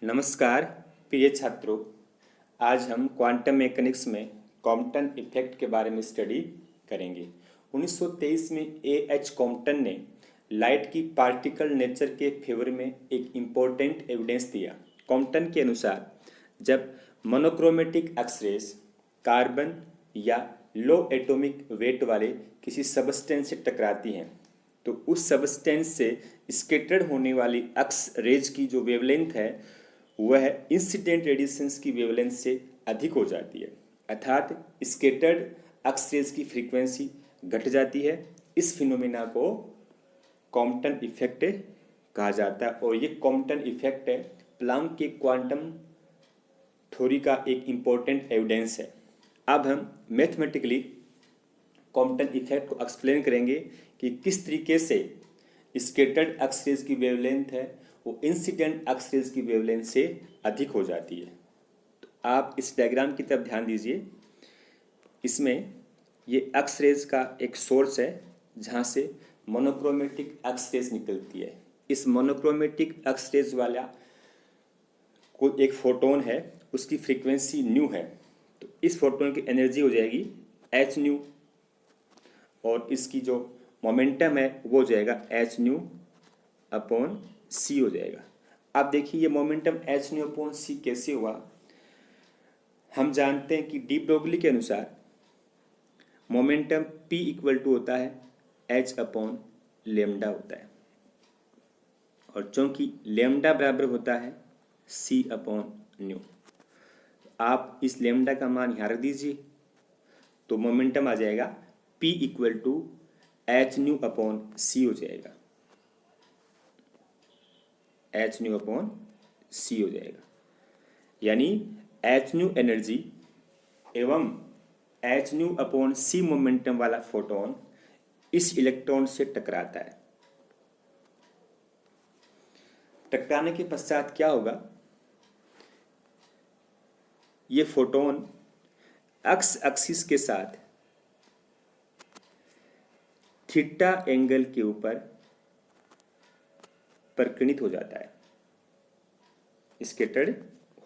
नमस्कार प्रिय छात्रों। आज हम क्वांटम मैकेनिक्स में कॉम्पटन इफेक्ट के बारे में स्टडी करेंगे। 1923 में एच कॉम्पटन ने लाइट की पार्टिकल नेचर के फेवर में एक इम्पोर्टेंट एविडेंस दिया। कॉम्पटन के अनुसार जब मोनोक्रोमेटिक एक्सरेज कार्बन या लो एटॉमिक वेट वाले किसी सबस्टेंस से टकराती हैं तो उस सबस्टेंस से स्कैटर्ड होने वाली एक्स रेज की जो वेवलेंथ है वह इंसिडेंट रेडिएशंस की वेवलेंथ से अधिक हो जाती है, अर्थात स्कैटर्ड एक्स रेज की फ्रीक्वेंसी घट जाती है। इस फिनोमेना को कॉम्पटन इफेक्ट कहा जाता है और ये कॉम्पटन इफेक्ट प्लांक के क्वांटम थ्योरी का एक इम्पोर्टेंट एविडेंस है। अब हम मैथमेटिकली कॉम्पटन इफेक्ट को एक्सप्लेन करेंगे कि किस तरीके से स्कैटर्ड एक्स रेज की वेवलेंथ है वो इंसिडेंट एक्स रेज की वेवलेंथ से अधिक हो जाती है। तो आप इस डायग्राम की तरफ ध्यान दीजिए। इसमें ये एक्स रेज का एक सोर्स है जहाँ से मोनोक्रोमेटिक एक्स रेज निकलती है। इस मोनोक्रोमेटिक एक्स रेज वाला कोई एक फोटोन है, उसकी फ्रीक्वेंसी न्यू है, तो इस फोटोन की एनर्जी हो जाएगी एच न्यू और इसकी जो मोमेंटम है वो हो जाएगा एच न्यू अपॉन सी हो जाएगा। अब देखिए ये मोमेंटम एच न्यू अपॉन सी कैसे हुआ। हम जानते हैं कि डी ब्रोगली के अनुसार मोमेंटम पी इक्वल टू होता है एच अपॉन लेमडा होता है और चूंकि लेमडा बराबर होता है सी अपॉन न्यू, आप इस लेमडा का मान यहाँ रख दीजिए तो मोमेंटम आ जाएगा p equal to h nu upon c हो जाएगा, एच न्यू अपॉन सी हो जाएगा। यानी एच न्यू एनर्जी एवं h nu upon c momentum वाला फोटोन इस इलेक्ट्रॉन से टकराता है। टकराने के पश्चात क्या होगा, ये फोटोन एक्स एक्सिस के साथ थीटा एंगल के ऊपर परिक्रणित हो जाता है, स्कैटर्ड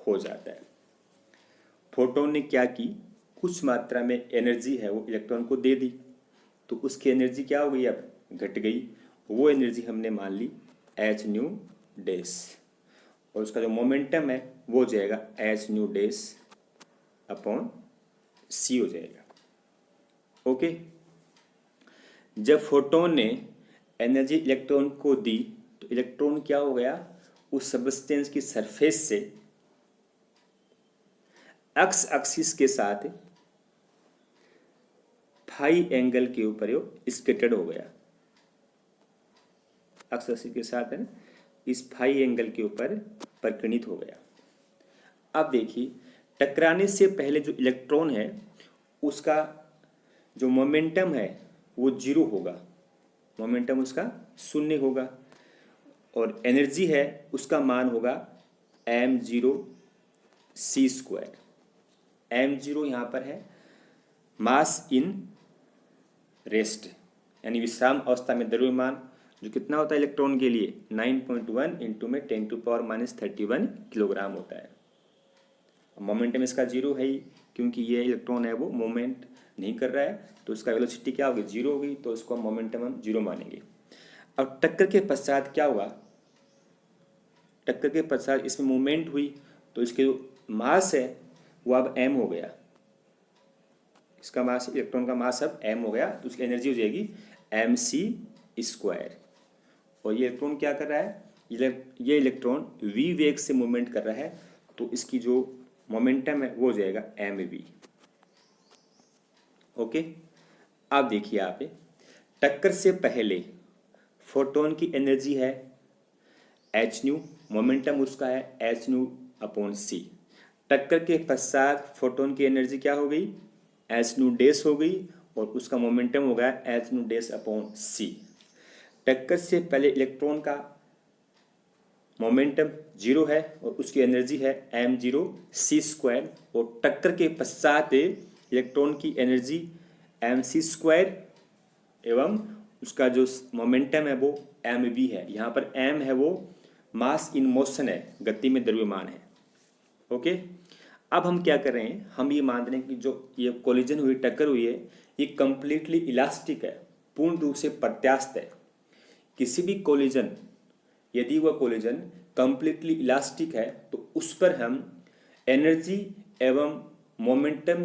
हो जाता है। फोटोन ने क्या की, कुछ मात्रा में एनर्जी है वो इलेक्ट्रॉन को दे दी, तो उसकी एनर्जी क्या हो गई, अब घट गई। वो एनर्जी हमने मान ली एच न्यू डैश और उसका जो मोमेंटम है वो हो जाएगा h new dash upon c हो जाएगा। ओके, जब फोटोन ने एनर्जी इलेक्ट्रॉन को दी तो इलेक्ट्रॉन क्या हो गया, उस सबस्टेंस की सरफेस से एक्स एक्सिस के साथ फाई एंगल के ऊपर स्कैटर्ड हो गया। एक्स एक्सिस के साथ है इस फाई एंगल के ऊपर परिक्रणित हो गया। अब देखिए टकराने से पहले जो इलेक्ट्रॉन है उसका जो मोमेंटम है वो जीरो होगा, मोमेंटम उसका शून्य होगा और एनर्जी है उसका मान होगा एम जीरो सी स्क्वायर। एम जीरो यहाँ पर है मास इन रेस्ट यानी विश्राम अवस्था में द्रव्यमान, जो कितना होता है इलेक्ट्रॉन के लिए 9.1 इंटू में 10⁻31 किलोग्राम होता है। मोमेंटम इसका जीरो है ही, क्योंकि ये इलेक्ट्रॉन है वो मूवमेंट नहीं कर रहा है तो उसका वेलोसिटी क्या होगी, जीरो होगी, तो उसको मोमेंटम हम जीरो मानेंगे। अब टक्कर के पश्चात क्या हुआ, टक्कर के पश्चात इसमें मूवमेंट हुई तो इसके जो मास है वो अब एम हो गया, इसका मास इलेक्ट्रॉन का मास अब एम हो गया, तो उसकी एनर्जी हो जाएगी एम सी स्क्वायर। और ये इलेक्ट्रॉन क्या कर रहा है, ये इलेक्ट्रॉन वी वेग से मूवमेंट कर रहा है तो इसकी जो मोमेंटम है वो हो जाएगा एम वी। ओके, अब देखिए आप टक्कर से पहले फोटोन की एनर्जी है एच न्यू, मोमेंटम उसका है एच न्यू अपॉन सी। टक्कर के पश्चात फोटोन की एनर्जी क्या हो गई, एच न्यू डैश हो गई और उसका मोमेंटम हो गया एच न्यू डैश अपॉन सी। टक्कर से पहले इलेक्ट्रॉन का मोमेंटम जीरो है और उसकी एनर्जी है एम जीरो सी स्क्वायर और टक्कर के पश्चात इलेक्ट्रॉन की एनर्जी एम सी स्क्वायर एवं उसका जो मोमेंटम है वो एम वी है। यहाँ पर एम है वो मास इन मोशन है, गति में द्रव्यमान है। ओके, अब हम क्या कर रहे हैं, हम ये मान रहे हैं कि जो ये कोलिजन हुई, टक्कर हुई है, ये कंप्लीटली इलास्टिक है, पूर्ण रूप से प्रत्यास्थ है। किसी भी कोलिजन, यदि वह कोलिजन कंप्लीटली इलास्टिक है तो उस पर हम एनर्जी एवं मोमेंटम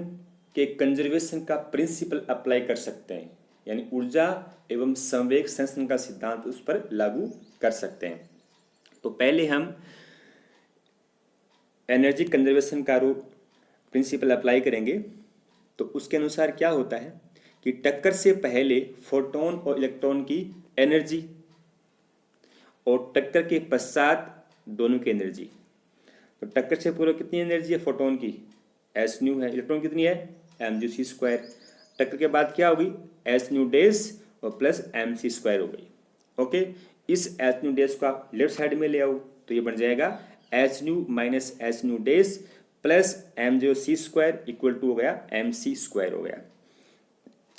के कंजर्वेशन का प्रिंसिपल अप्लाई कर सकते हैं, यानी ऊर्जा एवं संवेग संरक्षण का सिद्धांत उस पर लागू कर सकते हैं। तो पहले हम एनर्जी कंजर्वेशन का रूल प्रिंसिपल अप्लाई करेंगे। तो उसके अनुसार क्या होता है कि टक्कर से पहले फोटोन और इलेक्ट्रॉन की एनर्जी और टक्कर के पश्चात दोनों की एनर्जी। तो टक्कर से पूर्व कितनी एनर्जी है फोटोन की, एस न्यू है, इलेक्ट्रॉन कितनी है, एम जी सी स्क्वायर। टक्कर के बाद क्या होगी, एस न्यू डेज और प्लस एम सी स्क्वायर हो गई। ओके, इस एस न्यू डेज को आप लेफ्ट साइड में ले आओ तो ये बन जाएगा h nu minus h nu dash plus m जो सी स्क्वायर इक्वल टू हो गया एम सी स्क्वायर हो गया।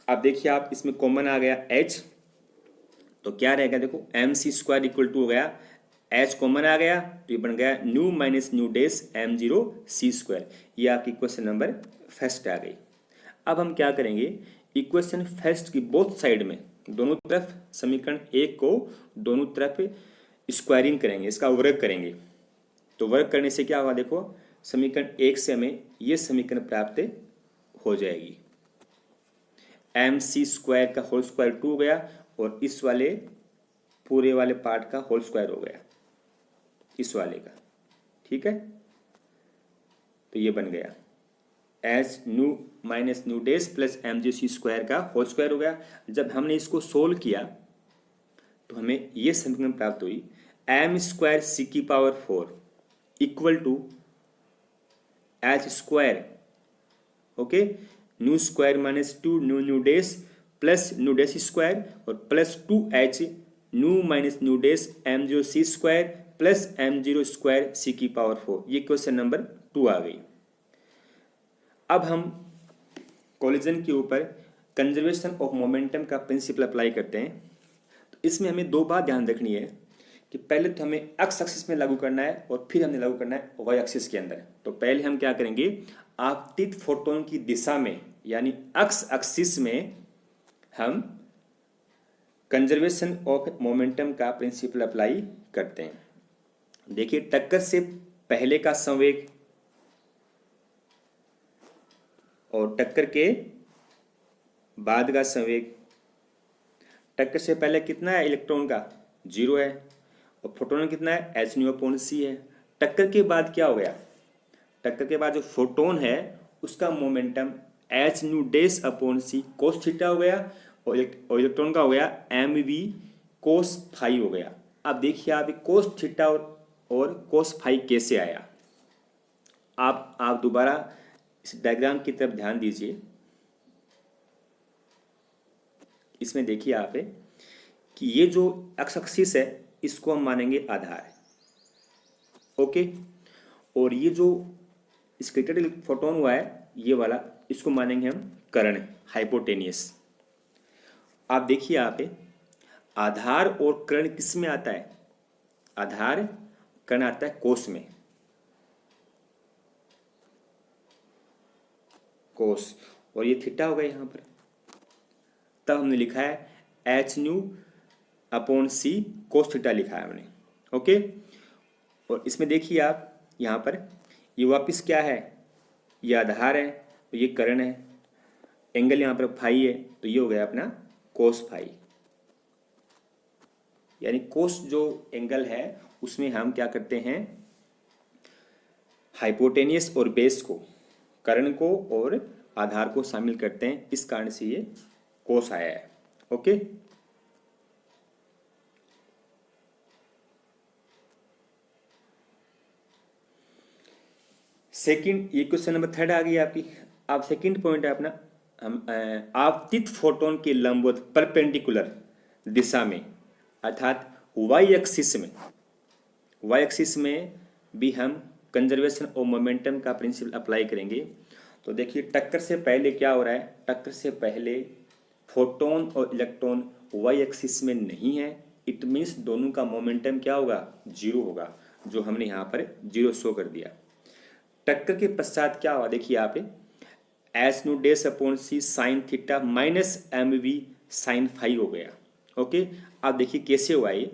अब देखिए आप इसमें कॉमन आ गया एच, तो क्या रहेगा, देखो m c square equal to हो गया, एच कॉमन आ गया तो ये बन गया nu minus nu dash m zero सी स्क्वायर। ये आपकी क्वेश्चन नंबर फर्स्ट आ गई। अब हम क्या करेंगे, इक्वेशन फर्स्ट की बोथ साइड में दोनों तरफ समीकरण एक को दोनों तरफ स्क्वायरिंग करेंगे, इसका वर्ग करेंगे। तो वर्ग करने से क्या होगा, देखो समीकरण एक से हमें ये समीकरण प्राप्त हो जाएगी, एम सी स्क्वायर का होल स्क्वायर 2 हो गया और इस वाले पूरे वाले पार्ट का होल स्क्वायर हो गया, इस वाले का, ठीक है। तो ये बन गया h nu minus nu dash plus m g c square का होल स्क्वायर हो गया। जब हमने इसको सोल्व किया तो हमें ये समीकरण प्राप्त हुई, एम स्क्वायर सी की power 4 equal to h square, okay, nu square minus 2 nu nu dash plus nu dash square और plus 2h nu minus nu dash m zero सी square plus m zero square सी की power 4। ये question number 2 आ गई। अब हम collision के ऊपर conservation of momentum का principal apply करते हैं। तो इसमें हमें दो बात ध्यान रखनी है कि पहले तो हमें एक्स एक्सिस में लागू करना है और फिर हमें लागू करना है वाई एक्सिस के अंदर। तो पहले हम क्या करेंगे, आपतित फोटोन की दिशा में यानी एक्स एक्सिस में हम कंजर्वेशन ऑफ मोमेंटम का प्रिंसिपल अप्लाई करते हैं। देखिए टक्कर से पहले का संवेग और टक्कर के बाद का संवेग। टक्कर से पहले कितना है इलेक्ट्रॉन का, 0 है, और फोटोन कितना है, एच न्यू अपॉन सी है। टक्कर के बाद क्या हो गया, टक्कर के बाद जो फोटोन है उसका momentum h nu dash upon c cos theta हो गया और इलेक्ट्रॉन का हो गया एम वी कोस फाई हो गया। अब देखिए आप कोस थीटा और कोस फाई कैसे आया, आप दोबारा इस डायग्राम की तरफ ध्यान दीजिए। इसमें देखिए आप कि ये जो एक्स एक्सिस है इसको हम मानेंगे आधार, ओके, और ये जो स्कैटर्ड फोटोन हुआ है ये वाला, इसको मानेंगे हम कर्ण, हाइपोटेनियस। आप देखिए आप आधार और कर्ण किस में आता है, आधार कर्ण आता है कोस में, कोस, और ये थीटा हो गया यहाँ पर। तब हमने लिखा है H nu upon c cos theta लिखा है हमने, ओके। और इसमें देखिए आप यहाँ पर ये वापिस क्या है, ये आधार है तो ये कर्ण है, एंगल यहाँ पर फाई है तो ये हो गया अपना कोस फाई। यानी कोस जो एंगल है उसमें हम क्या करते हैं, हाइपोटेनियस और बेस को, कर्ण को और आधार को शामिल करते हैं, इस कारण से ये कोस आया है, ओके। सेकंड, ये क्वेश्चन नंबर 3 आ गई आपकी। आप सेकंड पॉइंट है अपना, हम आपतित फोटोन के लंबवत परपेंडिकुलर दिशा में अर्थात वाई एक्सिस में, वाई एक्सिस में भी हम कंजर्वेशन ऑफ मोमेंटम का प्रिंसिपल अप्लाई करेंगे। तो देखिए टक्कर से पहले क्या हो रहा है, टक्कर से पहले फोटोन और इलेक्ट्रॉन वाई एक्सिस में नहीं है, इट मीन्स दोनों का मोमेंटम क्या होगा, जीरो होगा, जो हमने यहाँ पर जीरो शो कर दिया। टक्कर के पश्चात क्या हुआ, देखिए यहाँ पे s nu dash upon c sine theta minus m v sine phi हो गया। ओके, अब देखिए कैसे हुआ ये,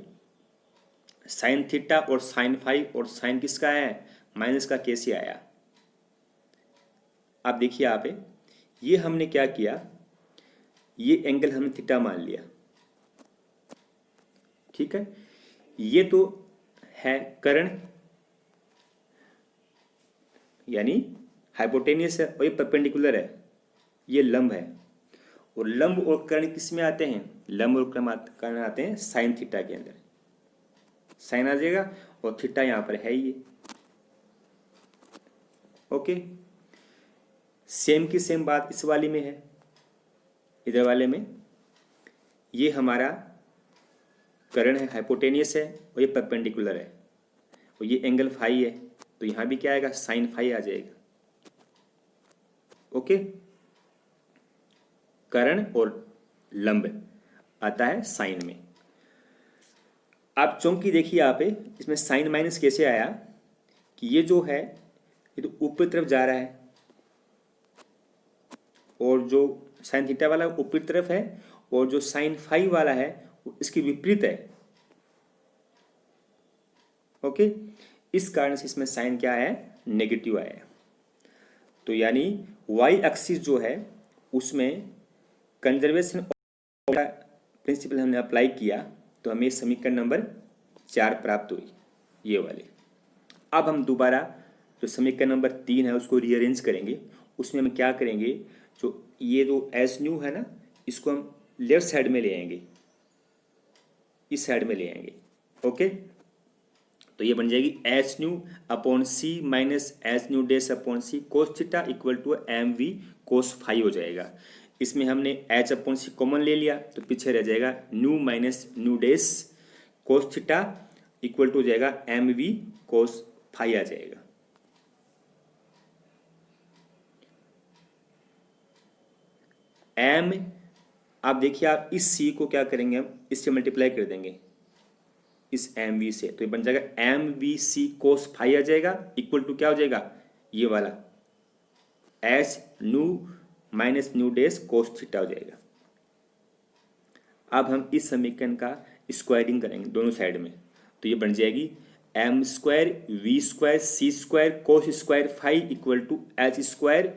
साइन थीटा और साइन फाई और साइन किसका है, माइनस का, कैसे आया। अब देखिए यहाँ पे ये हमने क्या किया, ये एंगल हमने थीटा मान लिया, ठीक है। ये तो है कर्ण यानी हाइपोटेनियस है और ये परपेंडिकुलर है, ये लंब है। और लंब और कर्ण किस में आते हैं, लंब और कर्ण आते हैं साइन थीटा के अंदर, साइन आ जाएगा और थीटा यहां पर है ये। ओके, सेम की सेम बात इस वाली में है, इधर वाले में ये हमारा कर्ण है, हाइपोटेनियस है और ये परपेंडिकुलर है और ये एंगल फाई है, तो यहां भी क्या आएगा, साइन फाई आ जाएगा। ओके, कर्ण और लंब आता है साइन में। आप चौंकी देखिए यहाँ पे, इसमें साइन माइनस कैसे आया कि ये जो है ये तो ऊपर तरफ जा रहा है और जो साइन थीटा वाला ऊपर तरफ है और जो साइन फाई वाला है वो इसके विपरीत है। ओके, इस कारण से इसमें साइन क्या है, नेगेटिव आया। तो यानी वाई एक्सिस जो है उसमें कंजर्वेशन प्रिंसिपल हमने अप्लाई किया तो हमें समीकरण नंबर 4 प्राप्त हुई, ये वाली। अब हम दोबारा जो समीकरण नंबर 3 है उसको रीअरेंज करेंगे। उसमें हम क्या करेंगे, जो ये जो एस न्यू है ना, इसको हम लेफ्ट साइड में ले आएंगे, इस साइड में ले आएंगे। ओके, तो ये बन जाएगी h nu upon c minus h nu dash upon c cos theta equal to m v cos phi हो जाएगा। इसमें हमने एच अपॉन सी कॉमन ले लिया तो पीछे रह जाएगा nu minus nu dash cos theta equal to हो जाएगा एम वी कोस फाई आ जाएगा। एम, आप देखिए आप इस सी को क्या करेंगे, हम इससे मल्टीप्लाई कर देंगे इस एम वी से, तो ये बन जाएगा m v c cos phi आ जाएगा इक्वल टू क्या हो जाएगा, ये वाला h nu minus nu dash cos theta हो जाएगा। अब हम इस समीकरण का स्क्वायरिंग करेंगे दोनों साइड में, तो ये बन जाएगी m square v square c square cos square phi equal to h square.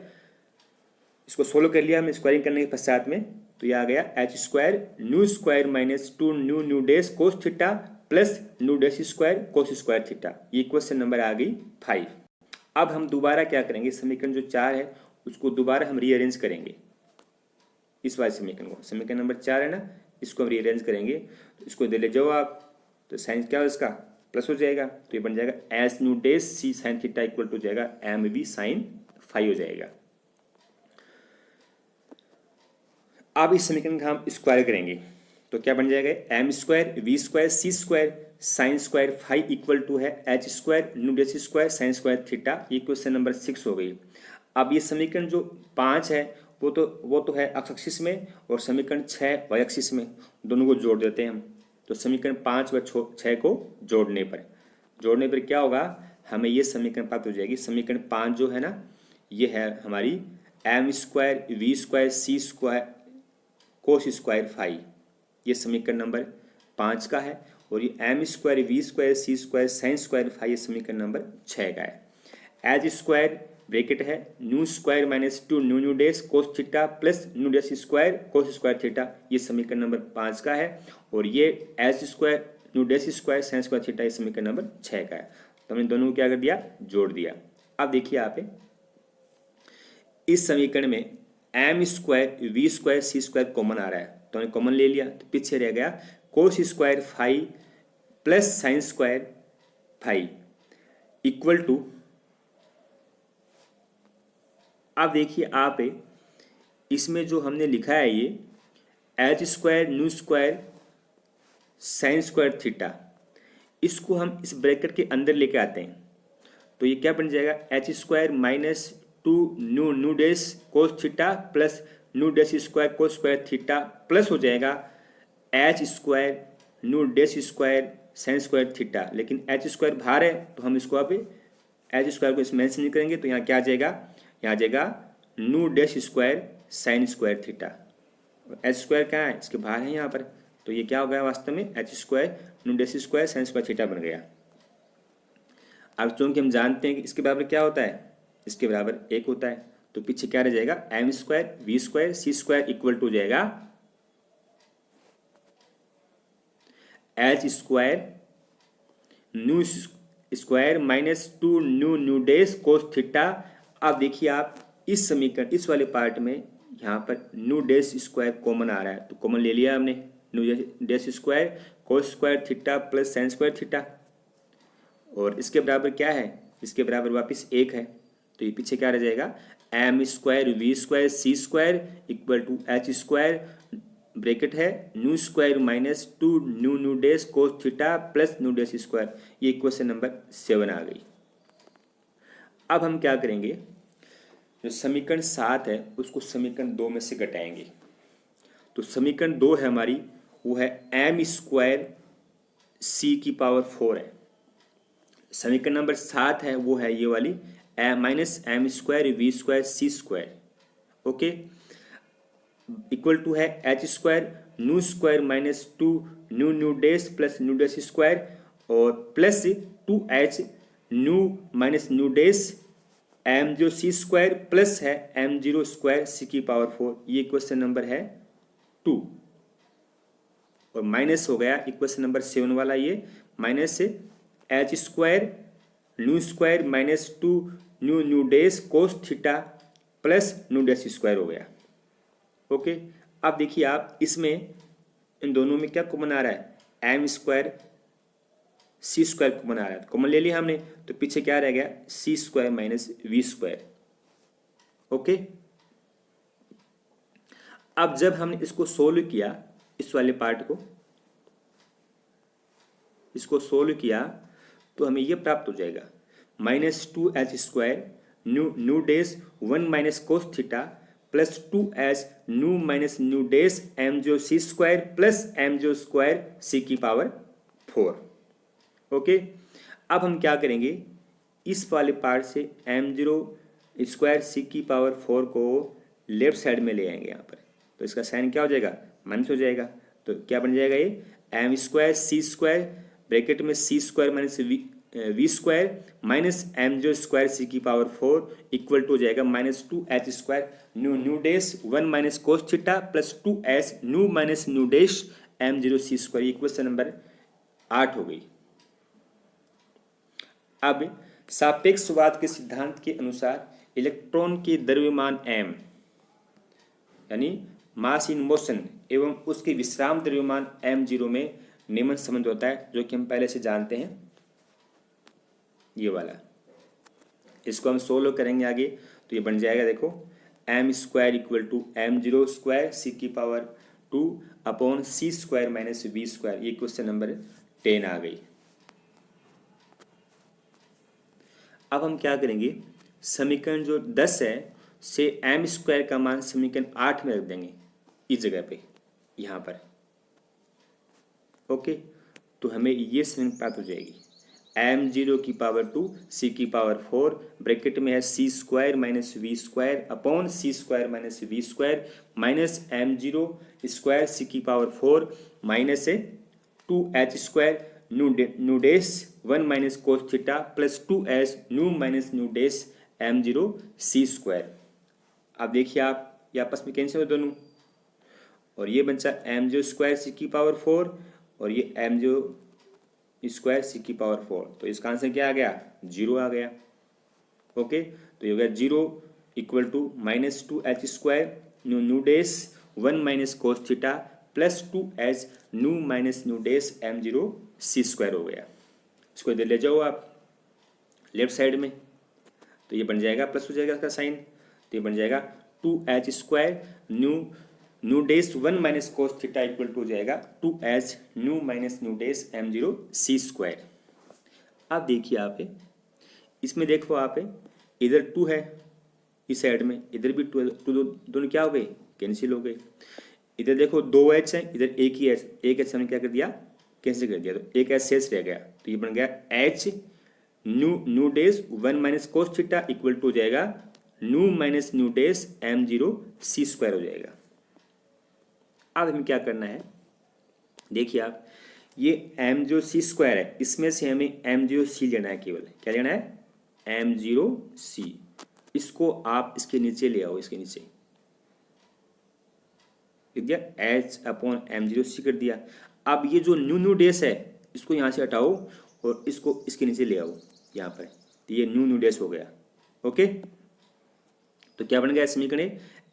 इसको सोल्व कर लिया हमने स्क्वायरिंग करने के पश्चात में, तो ये आ गया h square minus two nu nu dash cos theta plus nu dash square cos square theta. ये क्वेश्चन नंबर आ गई 5। अब हम दोबारा क्या करेंगे, समीकरण जो 4 है उसको दोबारा हम रीअरेंज करेंगे, इस वाले समीकरण को, समीकरण नंबर 4 है ना, इसको हम रीअरेंज करेंगे। तो इसको दे ले जाओ आप, तो साइन क्या हो इसका प्लस हो जाएगा, तो ये बन जाएगा s nu dash c sine theta equal to जाएगा एम वी साइन फाई हो जाएगा। अब इस समीकरण का हम स्क्वायर करेंगे तो क्या बन जाएगा, m square v square c square sine square phi equal to है h square nu dash square sine square theta. ये क्वेश्चन नंबर 6 हो गई। अब ये समीकरण जो 5 है वो तो है एक्स एक्सिस में और समीकरण 6 वाई एक्सिस में, दोनों को जोड़ देते हैं हम। तो समीकरण 5 व 6 को जोड़ने पर क्या होगा, हमें ये समीकरण प्राप्त हो जाएगी। समीकरण 5 जो है ना, ये है हमारी m square v square c square cos square phi, ये समीकरण नंबर 5 का है। और ये m square v square c square sine square phi, ये समीकरण नंबर 6 का है। एच स्क्वायर ब्रैकेट है nu square minus two nu nu dash cos theta plus nu dash square cos square theta, ये समीकरण नंबर 5 का है। और ये h square nu dash square sine square theta, ये समीकरण नंबर 6 का है। तो हमने दोनों को क्या कर दिया, जोड़ दिया। अब देखिए यहाँ पे इस समीकरण में m square v square c square common आ रहा है, तो हमने कॉमन ले लिया, तो पीछे रह गया cos square phi plus sine square phi equal to, अब देखिए आप इसमें जो हमने लिखा है ये h square nu square sine square theta, इसको हम इस ब्रैकेट के अंदर लेके आते हैं, तो ये क्या बन जाएगा, h square minus two nu nu dash cos theta plus nu dash square cos square theta plus हो जाएगा h square nu dash square sine square theta, लेकिन एच स्क्वायर बाहर है तो हम इसको अब एच स्क्वायर को इसमें मेंशन नहीं करेंगे, तो यहाँ क्या आ जाएगा, यहाँ आ जाएगा new dash square sine square theta. H square क्या है, इसके बाहर है यहाँ पर, तो ये क्या हो गया वास्तव में H square nu dash square sine square theta बन गया। अब चूंकि हम जानते हैं कि इसके बराबर क्या होता है, इसके बराबर 1 होता है, तो पीछे क्या रह जाएगा m square v square c square equal to जाएगा h square nu square minus 2 nu nu dash cos theta. अब देखिए आप इस समीकरण इस वाले पार्ट में यहाँ पर न्यू डैश स्क्वायर कॉमन आ रहा है, तो कॉमन ले लिया हमने, new dash square cos square theta plus sine square theta, और इसके बराबर क्या है, इसके बराबर वापस 1 है, तो ये पीछे क्या रह जाएगा m square v square c square equal to h square bracket है nu square minus 2 nu nu dash cos theta plus nu dash square. ये क्वेश्चन नंबर 7 आ गई। अब हम क्या करेंगे, जो समीकरण 7 है उसको समीकरण 2 में से घटाएंगे। तो समीकरण 2 है हमारी, वो है एम स्क्वायर सी की पावर 4 है। समीकरण नंबर 7 है वो है ये वाली minus m square v square c square, okay, equal to है h square nu square minus 2 nu nu dash plus nu dash square और plus 2h nu minus nu dash m जो सी स्क्वायर प्लस है m zero square सी की power 4। ये question number है 2 और minus हो गया इक्वेशन नंबर 7 वाला, ये minus H square nu square minus 2 nu nu dash cos theta plus nu dash square हो गया, ओके। अब देखिए आप इसमें इन दोनों में क्या कॉमन आ रहा है, M square c square common आ रहा है, कॉमन ले लिया हमने, तो पीछे क्या रह गया c square minus we square, okay. अब जब हमने इसको सोल्व किया, इस वाले पार्ट को इसको सोल्व किया, तो हमें ये प्राप्त हो जाएगा minus 2h square nu nu dash 1 minus cos theta plus 2h nu minus nu dash m जो सी स्क्वायर प्लस एम जो स्क्वायर सी की पावर 4, ओके। अब हम क्या करेंगे, इस वाले पार्ट से एम जीरो स्क्वायर सी की पावर 4 को लेफ्ट साइड में ले आएंगे यहाँ पर, तो इसका साइन क्या हो जाएगा माइनस हो जाएगा, तो क्या बन जाएगा ये m square c square bracket में c square minus we square minus m जो स्क्वायर सी की पावर 4 इक्वल टू हो जाएगा minus 2h square nu nu dash 1 minus cos theta plus 2h nu minus nu dash M zero सी square. Equation number 8 हो गई। अब सापेक्षवाद के सिद्धांत के अनुसार इलेक्ट्रॉन के द्रव्यमान m यानी मास इन मोशन एवं उसके विश्राम द्रव्यमान m0 में निम्न संबंध होता है, जो कि हम पहले से जानते हैं, ये वाला। इसको हम सोल्व करेंगे आगे, तो ये बन जाएगा देखो m square equal to m zero square सी की power 2 upon C square minus we square. ये क्वेश्चन नंबर 10 आ गई। अब हम क्या करेंगे, समीकरण जो 10 है से एम स्क्वायर का मान समीकरण 8 में रख देंगे, इस जगह पे यहाँ पर, ओके। तो हमें ये समीकरण प्राप्त हो जाएगी एम जीरो की पावर 2 सी की पावर 4 ब्रैकेट में है C square minus we square upon C square minus we square minus M zero square सी की power 4 minus 2h square nu dash 1 minus cos theta plus 2h nu minus nu dash M zero सी square. अब देखिए आप ये आपस में cancel हो दोनों, और ये बचा एम जो स्क्वायर सी की पावर 4 और ये एम जो स्क्वायर सी की पावर 4, तो इसका आंसर क्या आ गया 0 आ गया, ओके। तो ये हो गया 0 equal to minus 2h square nu nu dash 1 minus cos theta plus 2h nu minus nu dash M zero C square हो गया। इसको इधर ले जाओ आप लेफ्ट साइड में, तो ये बन जाएगा प्लस हो जाएगा इसका साइन, तो ये बन जाएगा 2h square nu dash 1 minus cos theta equal to हो जाएगा 2h nu minus nu dash M zero सी स्क्वायर। अब देखिए आप इसमें देखो आप इधर 2 है इस साइड में, इधर भी 2 है, तो दोनों क्या हो गए कैंसिल हो गए। इधर देखो 2h है, इधर एक ही h, एक h हमने क्या कर दिया कैंसिल कर दिया तो एक एच शेष रह गया, तो ये बन गया h nu dash 1 minus cos theta equal to हो जाएगा nu minus nu days m0c² हो जाएगा। अब हमें क्या करना है, देखिए आप, ये m0c² है, इसमें से हमें m0c लेना है, केवल क्या लेना है m0c। इसको आप इसके नीचे ले आओ, इसके नीचे लिख दिया h/m0c कर दिया। अब ये जो न्यू डेस है इसको यहाँ से हटाओ और इसको इसके नीचे ले आओ यहाँ पर, तो ये न्यू डेस हो गया। ओके, तो क्या बन गया समीकरण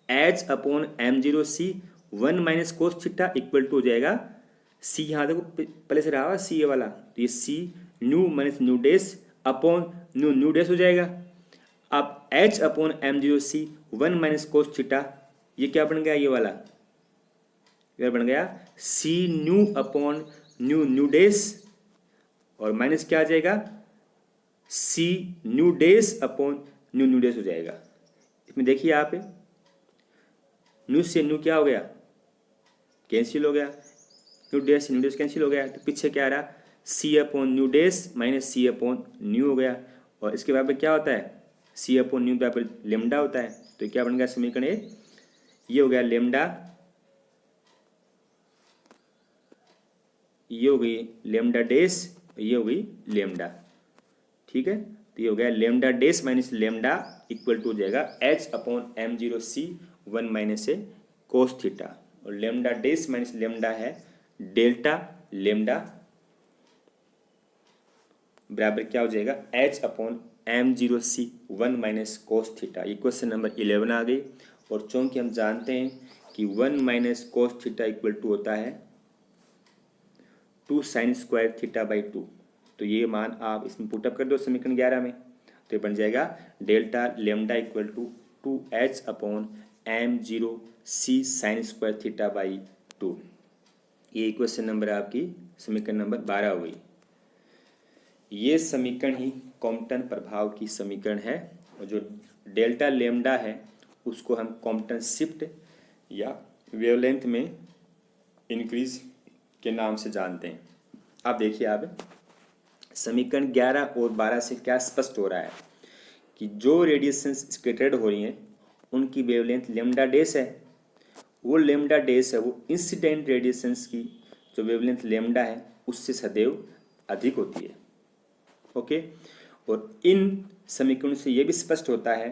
h/m0c 1 minus cos theta equal to हो जाएगा c, यहाँ देखो पहले से रहा c ये वाला, तो ये c nu minus nu dash upon nu dash हो जाएगा। अब h/m0c 1 माइनस कोस थीटा, ये क्या बन गया, ये वाला ये बन गया c nu upon nu dash, और माइनस क्या आ जाएगा c nu dash upon nu dash हो जाएगा। इसमें देखिए आप, न्यू से न्यू क्या हो गया, कैंसिल हो गया, न्यू डेस कैंसिल हो गया, तो पीछे क्या आ रहा c अपॉन न्यू डेस माइनस c अपॉन न्यू हो गया, और इसके बराबर क्या होता है c अपॉन न्यू बराबर लेमडा होता है। तो क्या बन गया समीकरण ये हो गया लेमडा, ये हो गई लेमडा डेस, ये हो गई लेमडा, ठीक है। तो ये हो गया lambda dash minus lambda equal to हो जाएगा h/m0c 1 माइनस कोस थीटा, और लेमडा डेस माइनस लेमडा है डेल्टा लेमडा बराबर क्या हो जाएगा h/m0c 1 माइनस कोस थीटा। ये क्वेश्चन नंबर 11 आ गई, और चूंकि हम जानते हैं कि 1 minus cos theta equal to होता है 2 साइन स्क्वायर थीटा बाई 2, तो ये मान आप इसमें पुटअप कर दो समीकरण 11 में, तो ये बन जाएगा delta lambda equal to 2h/m0c sine square theta by 2। ये क्वेश्चन नंबर आपकी समीकरण नंबर 12 हो गई। ये समीकरण ही कॉम्पटन प्रभाव की समीकरण है, और जो डेल्टा लेमडा है उसको हम कॉम्पटन शिफ्ट या वेवलेंथ में इंक्रीज के नाम से जानते हैं। अब देखिए आप, समीकरण 11 और 12 से क्या स्पष्ट हो रहा है कि जो रेडिएशंस स्कैटर्ड हो रही हैं उनकी वेवलेंथ लेमडा डेस है, वो लेमडा डेस है वो इंसिडेंट रेडिएशंस की जो वेवलेंथ लेमडा है उससे सदैव अधिक होती है। ओके, और इन समीकरणों से ये भी स्पष्ट होता है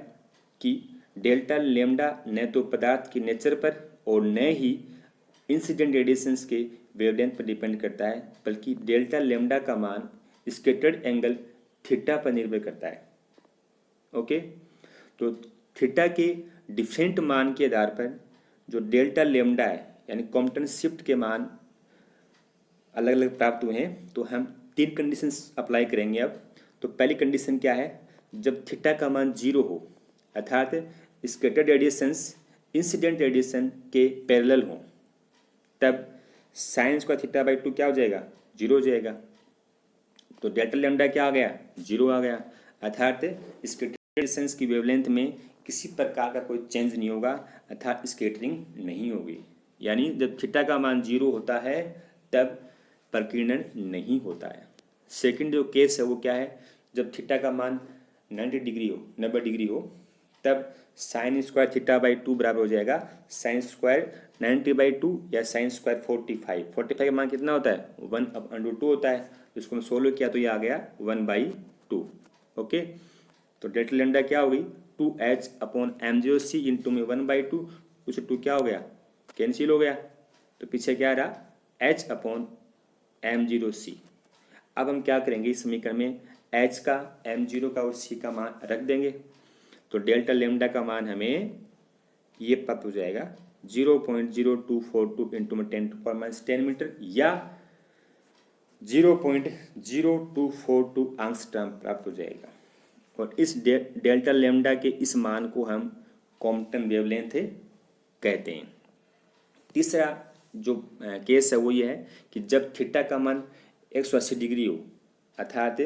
कि डेल्टा लेमडा न तो पदार्थ के नेचर पर और न ही इंसिडेंट रेडिएशंस के वेवलेंथ पर डिपेंड करता है, बल्कि डेल्टा लेमडा का मान स्कैटर्ड एंगल थीटा पर निर्भर करता है। ओके, तो थीटा के डिफरेंट मान के आधार पर जो डेल्टा लेमडा है यानी कॉम्पटन शिफ्ट के मान अलग अलग प्राप्त हुए हैं, तो हम 3 कंडीशंस अप्लाई करेंगे अब। तो पहली कंडीशन क्या है, जब थीटा का मान 0 हो, अर्थात स्कैटर्ड रेडिएशंस इंसिडेंट रेडिएशन के पैरेलल हों, तब साइन स्क्वायर थीटा बाई 2 क्या हो जाएगा 0 हो जाएगा। तो डेल्टा लेमडा क्या आ गया 0 आ गया, अर्थात स्कैटर्ड रेडिएशंस की वेवलेंथ में किसी प्रकार का कोई चेंज नहीं होगा, अर्थात स्कैटरिंग नहीं होगी। यानी जब थीटा का मान 0 होता है तब प्रकीर्णन नहीं होता है। सेकंड जो केस है वो क्या है, जब थीटा का मान 90 डिग्री हो तब साइन स्क्वायर थीटा बाई 2 बराबर हो जाएगा साइन स्क्वायर 90/2 या साइन स्क्वायर 45 का मान कितना होता है 1/2 होता है, तो इसको मैं सोल्व किया तो ये आ गया 1/2। ओके, तो डेल्टा लेमडा क्या होगी 2h/m0c इंटू में 1/2, उसे 2 क्या हो गया कैंसिल हो गया, तो पीछे क्या आ रहा h/m0c। अब हम क्या करेंगे इस समीकरण में h का m0 का और c का मान रख देंगे, तो डेल्टा लेमडा का मान हमें ये प्राप्त हो जाएगा 0.0242 इंटू में 10⁻10 मीटर या 0.0242 आंगस्ट्रॉम प्राप्त हो जाएगा। और इस डेल्टा लेमडा के इस मान को हम कॉम्पटन वेवलेंथ कहते हैं। तीसरा जो केस है वो ये है कि जब थीटा का मान 180 डिग्री हो, अर्थात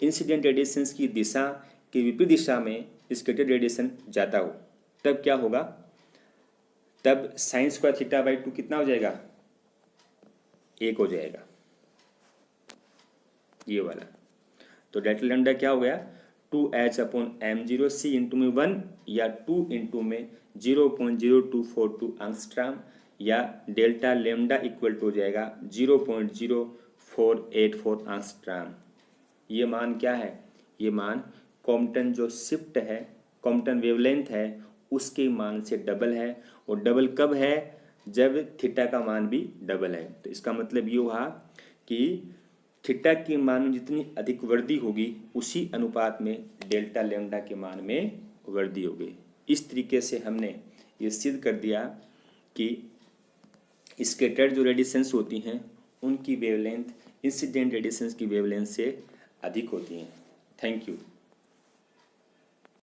इंसिडेंट रेडिएशंस की दिशा के विपरीत दिशा में स्कैटर्ड रेडिएशन जाता हो, तब क्या होगा, तब साइन स्क्वायर थीटा बाई 2 कितना हो जाएगा 1 हो जाएगा। ये वाला। तो डेल्टा लैम्डा क्या हो गया, 2h/m0c इंटू में 1 या 2 इंटू में 0.0242 एंगस्ट्रॉम या डेल्टा लैम्डा इक्वल टू हो जाएगा 0.0484 एंगस्ट्रॉम। ये मान क्या है, ये मान कॉम्पटन जो शिफ्ट है, कॉम्पटन वेवलेंथ है, उसके मान से डबल है। और डबल कब है, जब थीटा का मान भी डबल है। तो इसका मतलब ये हुआ कि थीटा के मान में जितनी अधिक वृद्धि होगी उसी अनुपात में डेल्टा लैम्डा के मान में वृद्धि होगी। इस तरीके से हमने ये सिद्ध कर दिया कि स्कैटर्ड जो रेडिएशंस होती हैं उनकी वेवलेंथ इंसिडेंट रेडिएशंस की वेवलेंथ से अधिक होती हैं। Thank you.